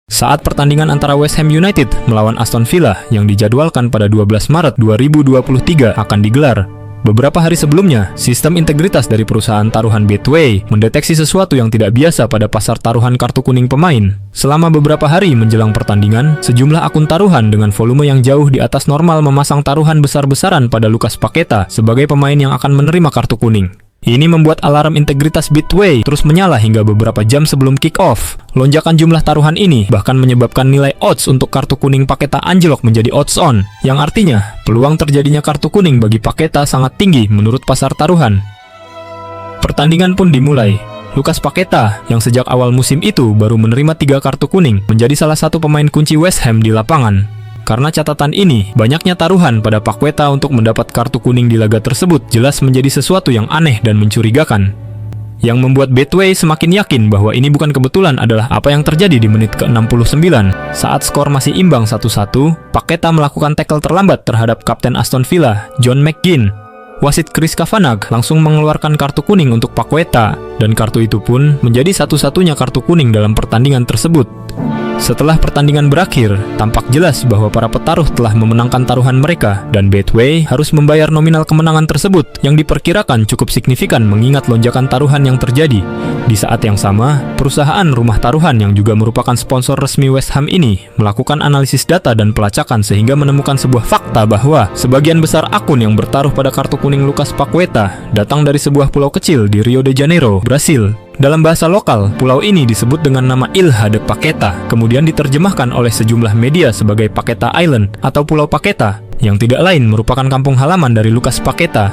Saat pertandingan antara West Ham United melawan Aston Villa yang dijadwalkan pada 12 Maret 2023 akan digelar, beberapa hari sebelumnya, sistem integritas dari perusahaan taruhan Betway mendeteksi sesuatu yang tidak biasa pada pasar taruhan kartu kuning pemain. Selama beberapa hari menjelang pertandingan, sejumlah akun taruhan dengan volume yang jauh di atas normal memasang taruhan besar-besaran pada Lucas Paqueta sebagai pemain yang akan menerima kartu kuning. Ini membuat alarm integritas Betway terus menyala hingga beberapa jam sebelum kick-off. Lonjakan jumlah taruhan ini bahkan menyebabkan nilai odds untuk kartu kuning Paqueta anjlok menjadi odds on, yang artinya peluang terjadinya kartu kuning bagi Paqueta sangat tinggi menurut pasar taruhan. Pertandingan pun dimulai. Lucas Paqueta, yang sejak awal musim itu baru menerima 3 kartu kuning, menjadi salah satu pemain kunci West Ham di lapangan. Karena catatan ini, banyaknya taruhan pada Paqueta untuk mendapat kartu kuning di laga tersebut jelas menjadi sesuatu yang aneh dan mencurigakan. Yang membuat Betway semakin yakin bahwa ini bukan kebetulan adalah apa yang terjadi di menit ke-69. Saat skor masih imbang 1-1, Paqueta melakukan tackle terlambat terhadap kapten Aston Villa, John McGinn. Wasit Chris Kavanagh langsung mengeluarkan kartu kuning untuk Paqueta, dan kartu itu pun menjadi satu-satunya kartu kuning dalam pertandingan tersebut. Setelah pertandingan berakhir, tampak jelas bahwa para petaruh telah memenangkan taruhan mereka dan Betway harus membayar nominal kemenangan tersebut yang diperkirakan cukup signifikan mengingat lonjakan taruhan yang terjadi. Di saat yang sama, perusahaan rumah taruhan yang juga merupakan sponsor resmi West Ham ini melakukan analisis data dan pelacakan sehingga menemukan sebuah fakta bahwa sebagian besar akun yang bertaruh pada kartu kuning Lucas Paqueta datang dari sebuah pulau kecil di Rio de Janeiro, Brasil. Dalam bahasa lokal, pulau ini disebut dengan nama Ilha de Paqueta, kemudian diterjemahkan oleh sejumlah media sebagai Paqueta Island atau Pulau Paqueta, yang tidak lain merupakan kampung halaman dari Lucas Paqueta.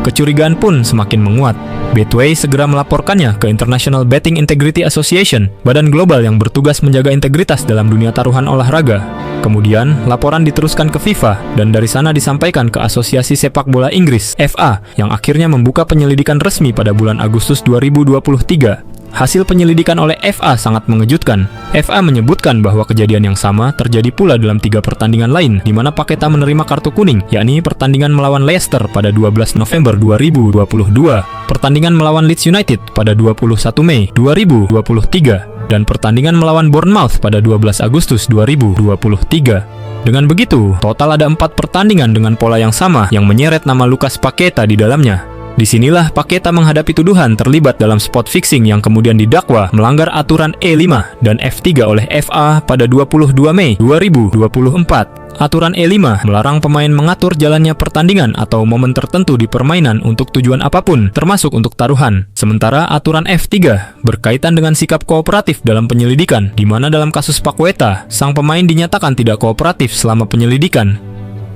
Kecurigaan pun semakin menguat. Betway segera melaporkannya ke International Betting Integrity Association, badan global yang bertugas menjaga integritas dalam dunia taruhan olahraga. Kemudian, laporan diteruskan ke FIFA, dan dari sana disampaikan ke Asosiasi Sepak Bola Inggris, FA, yang akhirnya membuka penyelidikan resmi pada bulan Agustus 2023. Hasil penyelidikan oleh FA sangat mengejutkan. FA menyebutkan bahwa kejadian yang sama terjadi pula dalam 3 pertandingan lain di mana Paqueta menerima kartu kuning, yakni pertandingan melawan Leicester pada 12 November 2022, pertandingan melawan Leeds United pada 21 Mei 2023, dan pertandingan melawan Bournemouth pada 12 Agustus 2023. Dengan begitu, total ada 4 pertandingan dengan pola yang sama yang menyeret nama Lucas Paqueta di dalamnya. Disinilah Paqueta menghadapi tuduhan terlibat dalam spot fixing yang kemudian didakwa melanggar aturan E5 dan F3 oleh FA pada 22 Mei 2024. Aturan E5 melarang pemain mengatur jalannya pertandingan atau momen tertentu di permainan untuk tujuan apapun, termasuk untuk taruhan. Sementara aturan F3 berkaitan dengan sikap kooperatif dalam penyelidikan, di mana dalam kasus Paqueta, sang pemain dinyatakan tidak kooperatif selama penyelidikan.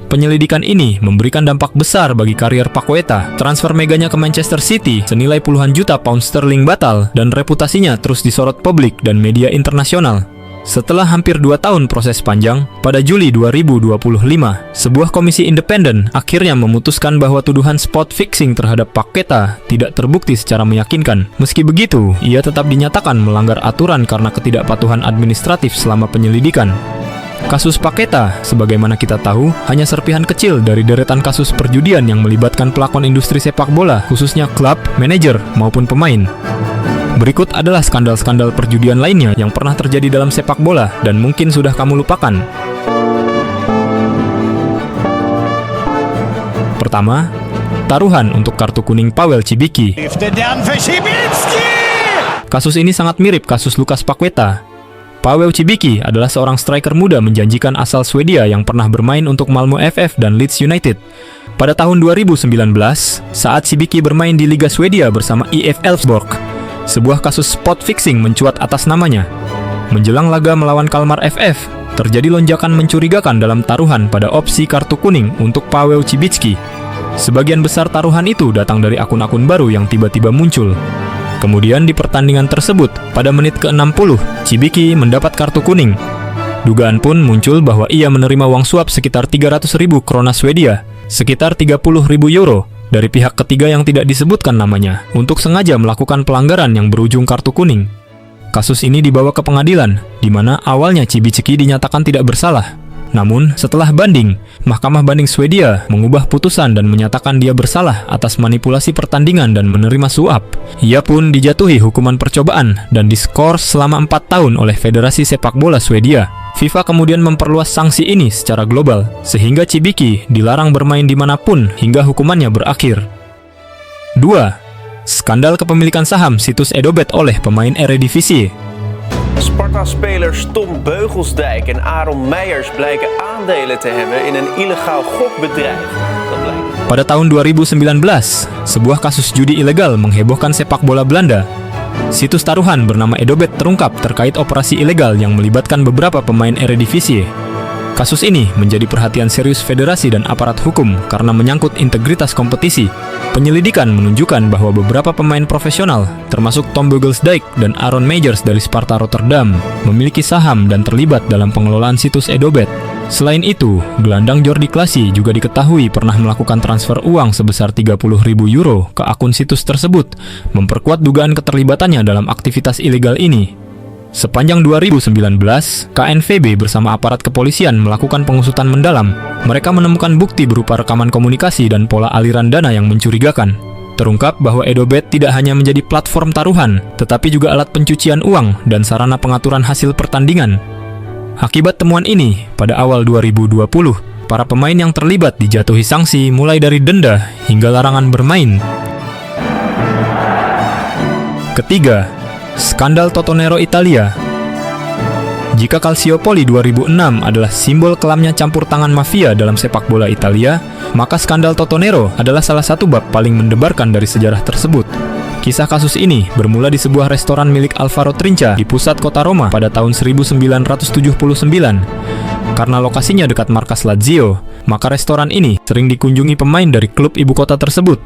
Penyelidikan ini memberikan dampak besar bagi karier Paqueta. Transfer meganya ke Manchester City senilai puluhan juta pound sterling batal dan reputasinya terus disorot publik dan media internasional. Setelah hampir 2 tahun proses panjang, pada Juli 2025, sebuah komisi independen akhirnya memutuskan bahwa tuduhan spot fixing terhadap Paqueta tidak terbukti secara meyakinkan. Meski begitu, ia tetap dinyatakan melanggar aturan karena ketidakpatuhan administratif selama penyelidikan. Kasus Paqueta, sebagaimana kita tahu, hanya serpihan kecil dari deretan kasus perjudian yang melibatkan pelakon industri sepak bola, khususnya klub, manajer, maupun pemain. Berikut adalah skandal-skandal perjudian lainnya yang pernah terjadi dalam sepak bola dan mungkin sudah kamu lupakan. Pertama, taruhan untuk kartu kuning Paweł Cibicki. Kasus ini sangat mirip kasus Lucas Paqueta. Paweł Cibicki adalah seorang striker muda menjanjikan asal Swedia yang pernah bermain untuk Malmö FF dan Leeds United. Pada tahun 2019, saat Cibicki bermain di Liga Swedia bersama IF Elfsborg, sebuah kasus spot fixing mencuat atas namanya. Menjelang laga melawan Kalmar FF, terjadi lonjakan mencurigakan dalam taruhan pada opsi kartu kuning untuk Paweł Cibicki. Sebagian besar taruhan itu datang dari akun-akun baru yang tiba-tiba muncul. Kemudian di pertandingan tersebut, pada menit ke-60, Cibicki mendapat kartu kuning. Dugaan pun muncul bahwa ia menerima uang suap sekitar 300.000 krona Swedia, sekitar 30.000 euro, dari pihak ketiga yang tidak disebutkan namanya, untuk sengaja melakukan pelanggaran yang berujung kartu kuning. Kasus ini dibawa ke pengadilan, di mana awalnya Cibicki dinyatakan tidak bersalah. Namun, setelah banding, Mahkamah Banding Swedia mengubah putusan dan menyatakan dia bersalah atas manipulasi pertandingan dan menerima suap. Ia pun dijatuhi hukuman percobaan dan diskors selama 4 tahun oleh Federasi Sepak Bola Swedia. FIFA kemudian memperluas sanksi ini secara global, sehingga Cibiki dilarang bermain dimanapun hingga hukumannya berakhir. 2. Skandal kepemilikan saham situs Edobet oleh pemain Eredivisie. Sparta-spelers Tom Beugelsdijk en Aaron Meijers blijken aandelen te hebben in een illegaal gokbedrijf. Pada tahun 2019, sebuah kasus judi ilegal menghebohkan sepak bola Belanda. Situs taruhan bernama Edobet terungkap terkait operasi ilegal yang melibatkan beberapa pemain Eredivisie. Kasus ini menjadi perhatian serius federasi dan aparat hukum karena menyangkut integritas kompetisi. Penyelidikan menunjukkan bahwa beberapa pemain profesional, termasuk Tom Beugelsdijk dan Aaron Meijers dari Sparta Rotterdam, memiliki saham dan terlibat dalam pengelolaan situs Edobet. Selain itu, gelandang Jordi Klaasie juga diketahui pernah melakukan transfer uang sebesar 30.000 euro ke akun situs tersebut, memperkuat dugaan keterlibatannya dalam aktivitas ilegal ini. Sepanjang 2019, KNVB bersama aparat kepolisian melakukan pengusutan mendalam. Mereka menemukan bukti berupa rekaman komunikasi dan pola aliran dana yang mencurigakan. Terungkap bahwa Edobet tidak hanya menjadi platform taruhan, tetapi juga alat pencucian uang dan sarana pengaturan hasil pertandingan. Akibat temuan ini, pada awal 2020, para pemain yang terlibat dijatuhi sanksi mulai dari denda hingga larangan bermain. Ketiga, skandal Totonero Italia. Jika Calciopoli 2006 adalah simbol kelamnya campur tangan mafia dalam sepak bola Italia, maka skandal Totonero adalah salah satu bab paling mendebarkan dari sejarah tersebut. Kisah kasus ini bermula di sebuah restoran milik Alvaro Trinca di pusat kota Roma pada tahun 1979. Karena lokasinya dekat markas Lazio, maka restoran ini sering dikunjungi pemain dari klub ibu kota tersebut.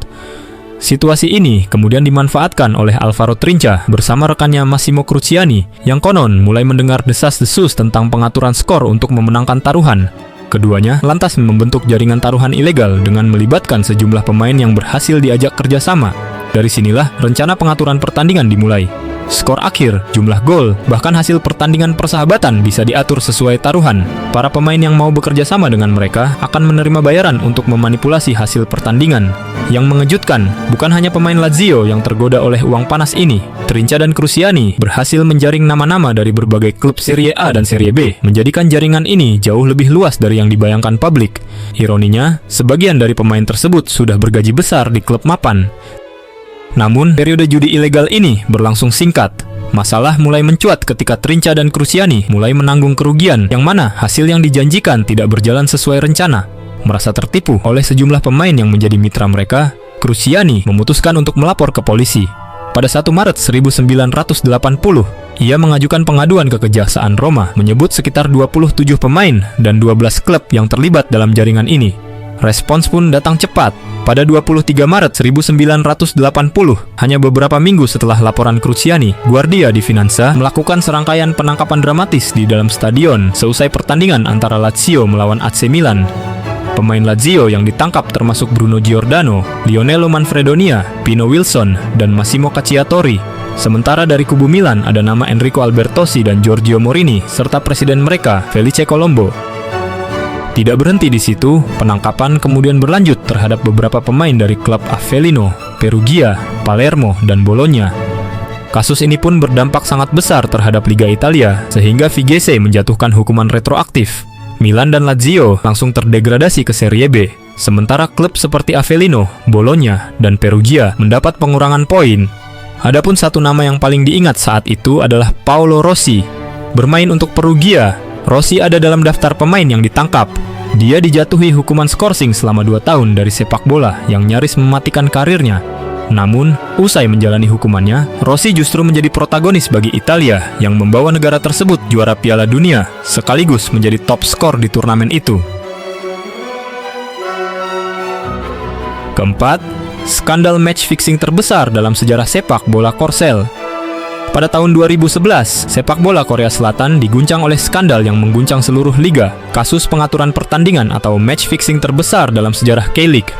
Situasi ini kemudian dimanfaatkan oleh Alvaro Trinca bersama rekannya Massimo Cruciani yang konon mulai mendengar desas-desus tentang pengaturan skor untuk memenangkan taruhan. Keduanya lantas membentuk jaringan taruhan ilegal dengan melibatkan sejumlah pemain yang berhasil diajak kerjasama. Dari sinilah rencana pengaturan pertandingan dimulai. Skor akhir, jumlah gol, bahkan hasil pertandingan persahabatan bisa diatur sesuai taruhan. Para pemain yang mau bekerja sama dengan mereka akan menerima bayaran untuk memanipulasi hasil pertandingan. Yang mengejutkan, bukan hanya pemain Lazio yang tergoda oleh uang panas ini. Trinca dan Cruciani berhasil menjaring nama-nama dari berbagai klub Serie A dan Serie B, menjadikan jaringan ini jauh lebih luas dari yang dibayangkan publik. Ironinya, sebagian dari pemain tersebut sudah bergaji besar di klub mapan. Namun, periode judi ilegal ini berlangsung singkat. Masalah mulai mencuat ketika Trinca dan Cruciani mulai menanggung kerugian yang mana hasil yang dijanjikan tidak berjalan sesuai rencana. Merasa tertipu oleh sejumlah pemain yang menjadi mitra mereka, Cruciani memutuskan untuk melapor ke polisi. Pada 1 Maret 1980, ia mengajukan pengaduan ke Kejaksaan Roma menyebut sekitar 27 pemain dan 12 klub yang terlibat dalam jaringan ini. Respons pun datang cepat. Pada 23 Maret 1980, hanya beberapa minggu setelah laporan Cruciani, Guardia di Finanza melakukan serangkaian penangkapan dramatis di dalam stadion seusai pertandingan antara Lazio melawan AC Milan. Pemain Lazio yang ditangkap termasuk Bruno Giordano, Lionello Manfredonia, Pino Wilson, dan Massimo Cacciatori. Sementara dari kubu Milan ada nama Enrico Albertosi dan Giorgio Morini, serta presiden mereka, Felice Colombo. Tidak berhenti di situ, penangkapan kemudian berlanjut terhadap beberapa pemain dari klub Avellino, Perugia, Palermo, dan Bologna. Kasus ini pun berdampak sangat besar terhadap Liga Italia, sehingga VGC menjatuhkan hukuman retroaktif. Milan dan Lazio langsung terdegradasi ke Serie B, sementara klub seperti Avellino, Bologna, dan Perugia mendapat pengurangan poin. Adapun satu nama yang paling diingat saat itu adalah Paolo Rossi. Bermain untuk Perugia, Rossi ada dalam daftar pemain yang ditangkap. Dia dijatuhi hukuman skorsing selama 2 tahun dari sepak bola yang nyaris mematikan karirnya. Namun, usai menjalani hukumannya, Rossi justru menjadi protagonis bagi Italia yang membawa negara tersebut juara Piala Dunia, sekaligus menjadi top skor di turnamen itu. Keempat, skandal match fixing terbesar dalam sejarah sepak bola Korsel. Pada tahun 2011, sepak bola Korea Selatan diguncang oleh skandal yang mengguncang seluruh liga, kasus pengaturan pertandingan atau match fixing terbesar dalam sejarah K-League.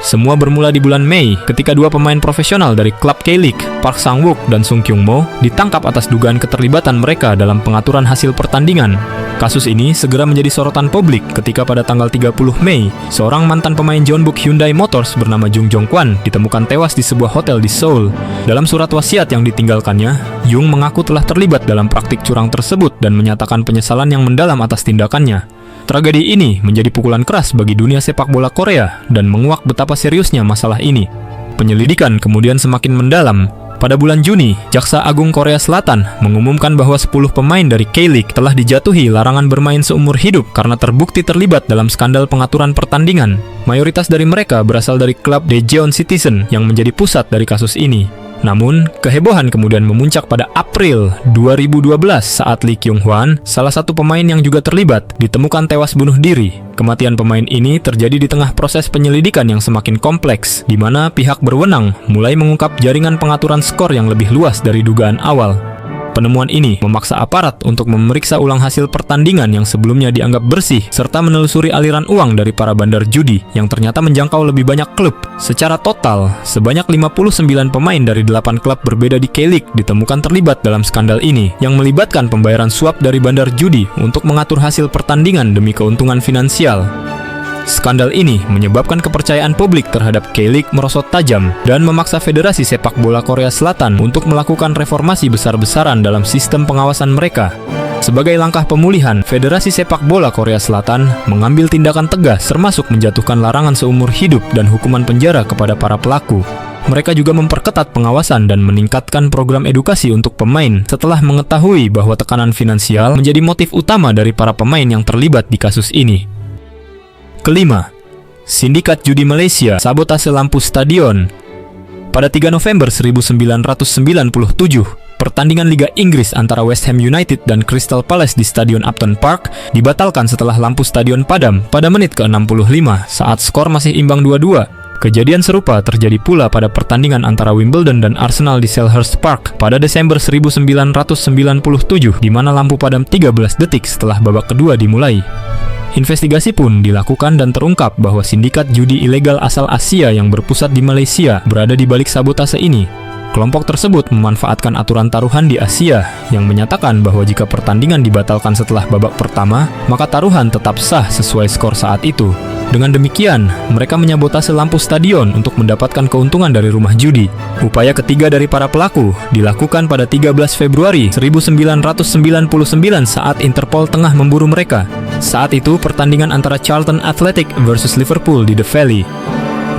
Semua bermula di bulan Mei ketika 2 pemain profesional dari klub K-League, Park Sang-wook dan Sung Kyung-mo, ditangkap atas dugaan keterlibatan mereka dalam pengaturan hasil pertandingan. Kasus ini segera menjadi sorotan publik ketika pada tanggal 30 Mei, seorang mantan pemain Jeonbuk Hyundai Motors bernama Jung Jong Kwan ditemukan tewas di sebuah hotel di Seoul. Dalam surat wasiat yang ditinggalkannya, Jung mengaku telah terlibat dalam praktik curang tersebut dan menyatakan penyesalan yang mendalam atas tindakannya. Tragedi ini menjadi pukulan keras bagi dunia sepak bola Korea dan menguak betapa seriusnya masalah ini. Penyelidikan kemudian semakin mendalam. Pada bulan Juni, Jaksa Agung Korea Selatan mengumumkan bahwa 10 pemain dari K-League telah dijatuhi larangan bermain seumur hidup karena terbukti terlibat dalam skandal pengaturan pertandingan. Mayoritas dari mereka berasal dari klub Daejeon Citizen yang menjadi pusat dari kasus ini. Namun, kehebohan kemudian memuncak pada April 2012 saat Lee Kyung-hwan, salah satu pemain yang juga terlibat, ditemukan tewas bunuh diri. Kematian pemain ini terjadi di tengah proses penyelidikan yang semakin kompleks, di mana pihak berwenang mulai mengungkap jaringan pengaturan skor yang lebih luas dari dugaan awal. Penemuan ini memaksa aparat untuk memeriksa ulang hasil pertandingan yang sebelumnya dianggap bersih, serta menelusuri aliran uang dari para bandar judi yang ternyata menjangkau lebih banyak klub. Secara total, sebanyak 59 pemain dari 8 klub berbeda di K-League ditemukan terlibat dalam skandal ini, yang melibatkan pembayaran suap dari bandar judi untuk mengatur hasil pertandingan demi keuntungan finansial. Skandal ini menyebabkan kepercayaan publik terhadap K-League merosot tajam dan memaksa Federasi Sepak Bola Korea Selatan untuk melakukan reformasi besar-besaran dalam sistem pengawasan mereka. Sebagai langkah pemulihan, Federasi Sepak Bola Korea Selatan mengambil tindakan tegas termasuk menjatuhkan larangan seumur hidup dan hukuman penjara kepada para pelaku. Mereka juga memperketat pengawasan dan meningkatkan program edukasi untuk pemain setelah mengetahui bahwa tekanan finansial menjadi motif utama dari para pemain yang terlibat di kasus ini. Kelima, Sindikat Judi Malaysia sabotase lampu stadion. Pada 3 November 1997, pertandingan Liga Inggris antara West Ham United dan Crystal Palace di Stadion Upton Park dibatalkan setelah lampu stadion padam pada menit ke-65 saat skor masih imbang 2-2. Kejadian serupa terjadi pula pada pertandingan antara Wimbledon dan Arsenal di Selhurst Park pada Desember 1997, di mana lampu padam 13 detik setelah babak kedua dimulai. Investigasi pun dilakukan dan terungkap bahwa sindikat judi ilegal asal Asia yang berpusat di Malaysia berada di balik sabotase ini. Kelompok tersebut memanfaatkan aturan taruhan di Asia yang menyatakan bahwa jika pertandingan dibatalkan setelah babak pertama, maka taruhan tetap sah sesuai skor saat itu. Dengan demikian, mereka menyabotase lampu stadion untuk mendapatkan keuntungan dari rumah judi. Upaya ketiga dari para pelaku dilakukan pada 13 Februari 1999 saat Interpol tengah memburu mereka. Saat itu pertandingan antara Charlton Athletic versus Liverpool di The Valley.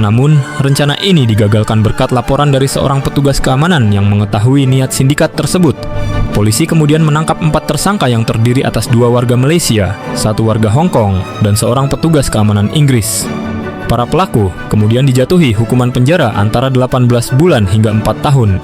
Namun, rencana ini digagalkan berkat laporan dari seorang petugas keamanan yang mengetahui niat sindikat tersebut. Polisi kemudian menangkap 4 tersangka yang terdiri atas 2 warga Malaysia, 1 warga Hong Kong, dan seorang petugas keamanan Inggris. Para pelaku kemudian dijatuhi hukuman penjara antara 18 bulan hingga 4 tahun.